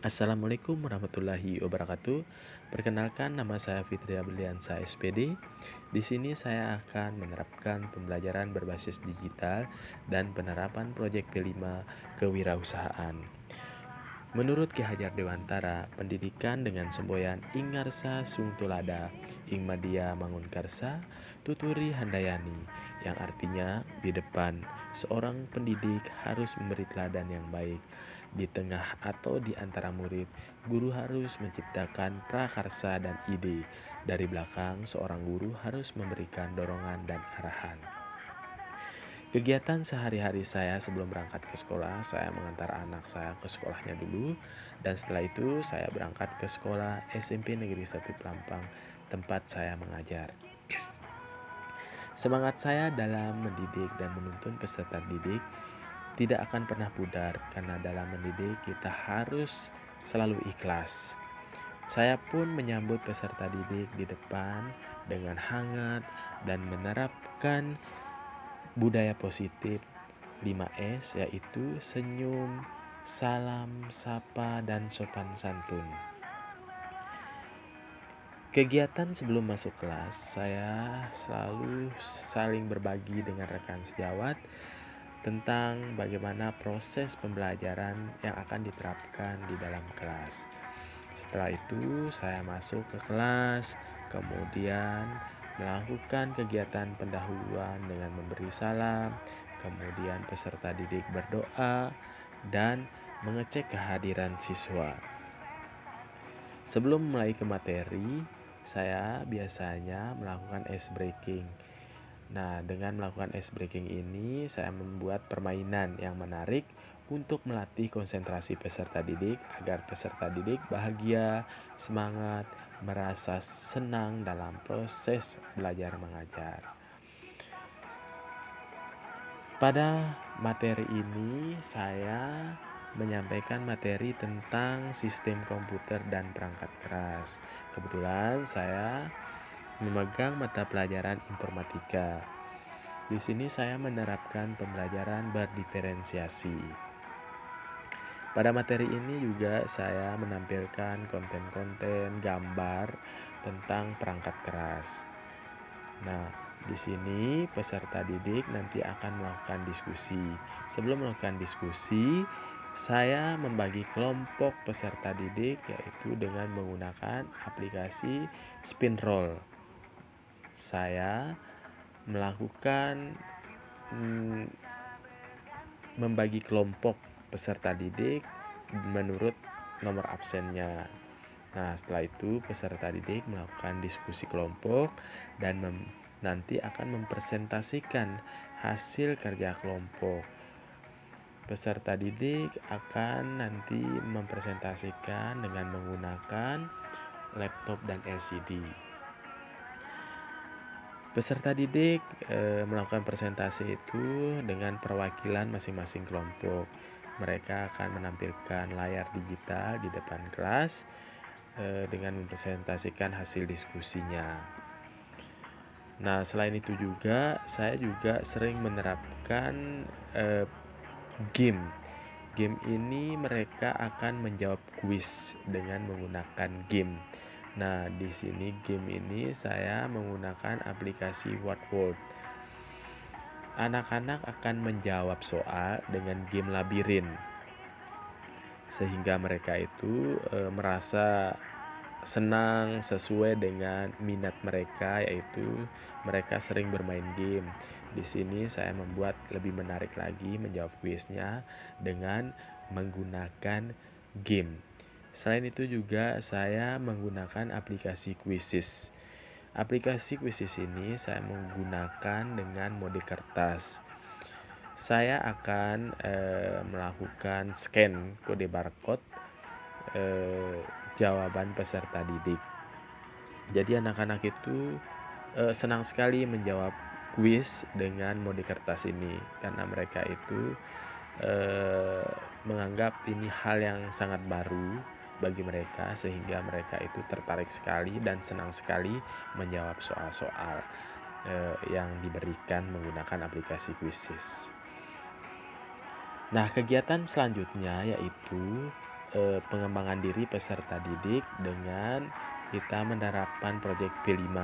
Assalamualaikum warahmatullahi wabarakatuh. Perkenalkan, nama saya Fitri Abriliansa SPD. Di sini saya akan menerapkan pembelajaran berbasis digital dan penerapan proyek P5 kewirausahaan. Menurut Ki Hajar Dewantara, pendidikan dengan semboyan ing ngarsa sung tulada, ing madia mangunkarsa, tuturi handayani, yang artinya di depan seorang pendidik harus memberi teladan yang baik. Di tengah atau di antara murid, guru harus menciptakan prakarsa dan ide. Dari belakang, seorang guru harus memberikan dorongan dan arahan. Kegiatan sehari-hari saya sebelum berangkat ke sekolah, saya mengantar anak saya ke sekolahnya dulu. Dan setelah itu saya berangkat ke sekolah SMP Negeri 1 Pelampang, tempat saya mengajar. Semangat saya dalam mendidik dan menuntun peserta didik tidak akan pernah pudar, karena dalam mendidik kita harus selalu ikhlas. Saya pun menyambut peserta didik di depan dengan hangat dan menerapkan budaya positif 5S, yaitu senyum, salam, sapa, dan sopan santun. Kegiatan sebelum masuk kelas, saya selalu saling berbagi dengan rekan sejawat tentang bagaimana proses pembelajaran yang akan diterapkan di dalam kelas. Setelah itu, saya masuk ke kelas, kemudian melakukan kegiatan pendahuluan dengan memberi salam, kemudian peserta didik berdoa, dan mengecek kehadiran siswa. Sebelum mulai ke materi, saya biasanya melakukan ice breaking. Nah, dengan melakukan ice breaking ini, saya membuat permainan yang menarik untuk melatih konsentrasi peserta didik agar peserta didik bahagia, semangat, merasa senang dalam proses belajar mengajar. Pada materi ini, saya menyampaikan materi tentang sistem komputer dan perangkat keras. Kebetulan saya memegang mata pelajaran informatika. Di sini saya menerapkan pembelajaran berdiferensiasi. Pada materi ini juga saya menampilkan konten-konten gambar tentang perangkat keras. Nah, di sini peserta didik nanti akan melakukan diskusi. Sebelum melakukan diskusi, saya membagi kelompok peserta didik yaitu dengan menggunakan aplikasi Spinroll. Saya melakukan membagi kelompok peserta didik menurut nomor absennya. Nah, setelah itu peserta didik melakukan diskusi kelompok dan nanti akan mempresentasikan hasil kerja kelompok. Peserta didik akan nanti mempresentasikan dengan menggunakan laptop dan LCD. Peserta didik melakukan presentasi itu dengan perwakilan masing-masing kelompok. Mereka akan menampilkan layar digital di depan kelas dengan mempresentasikan hasil diskusinya. Nah, selain itu juga saya juga sering menerapkan game. Game ini mereka akan menjawab kuis dengan menggunakan game. Nah, di sini game ini saya menggunakan aplikasi Wordworld. Anak-anak akan menjawab soal dengan game labirin, sehingga mereka itu merasa senang sesuai dengan minat mereka, yaitu mereka sering bermain game. Di sini saya membuat lebih menarik lagi menjawab kuisnya dengan menggunakan game. Selain itu juga saya menggunakan aplikasi Quizzes. Aplikasi Quizzes ini saya menggunakan dengan mode kertas. Saya akan melakukan scan kode barcode jawaban peserta didik. Jadi anak-anak itu senang sekali menjawab kuis dengan mode kertas ini, karena mereka itu menganggap ini hal yang sangat baru bagi mereka, sehingga mereka itu tertarik sekali dan senang sekali menjawab soal-soal yang diberikan menggunakan aplikasi Quizzes. Nah, kegiatan selanjutnya yaitu pengembangan diri peserta didik dengan kita menerapkan proyek P5.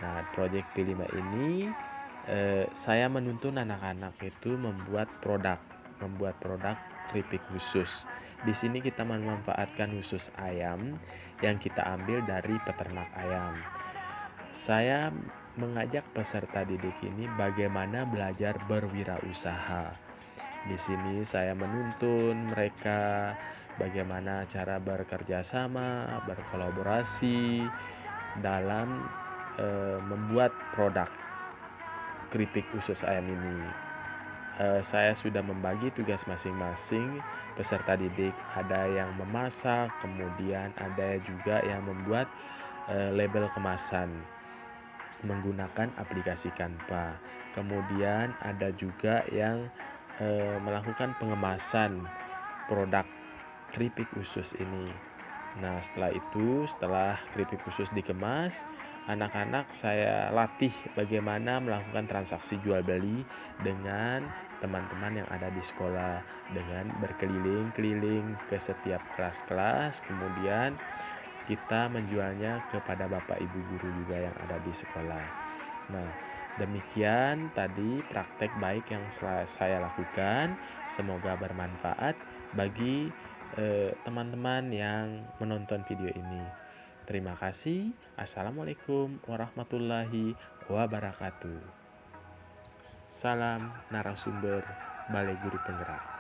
Nah, proyek P5 ini saya menuntun anak-anak itu membuat produk keripik khusus. Di sini kita memanfaatkan usus ayam yang kita ambil dari peternak ayam. Saya mengajak peserta didik ini bagaimana belajar berwirausaha. Di sini saya menuntun mereka bagaimana cara bekerja sama, berkolaborasi dalam membuat produk keripik usus ayam ini. Saya sudah membagi tugas masing-masing peserta didik. Ada yang memasak, kemudian ada juga yang membuat label kemasan menggunakan aplikasi Canva. Kemudian ada juga yang melakukan pengemasan produk keripik usus ini. Nah, setelah keripik usus dikemas, anak-anak saya latih bagaimana melakukan transaksi jual beli dengan teman-teman yang ada di sekolah, dengan berkeliling-keliling ke setiap kelas-kelas, kemudian kita menjualnya kepada bapak ibu guru juga yang ada di sekolah. Nah, demikian tadi praktek baik yang saya lakukan. Semoga bermanfaat bagi teman-teman yang menonton video ini. Terima kasih. Assalamualaikum warahmatullahi wabarakatuh. Salam narasumber Balai Guru Penggerak.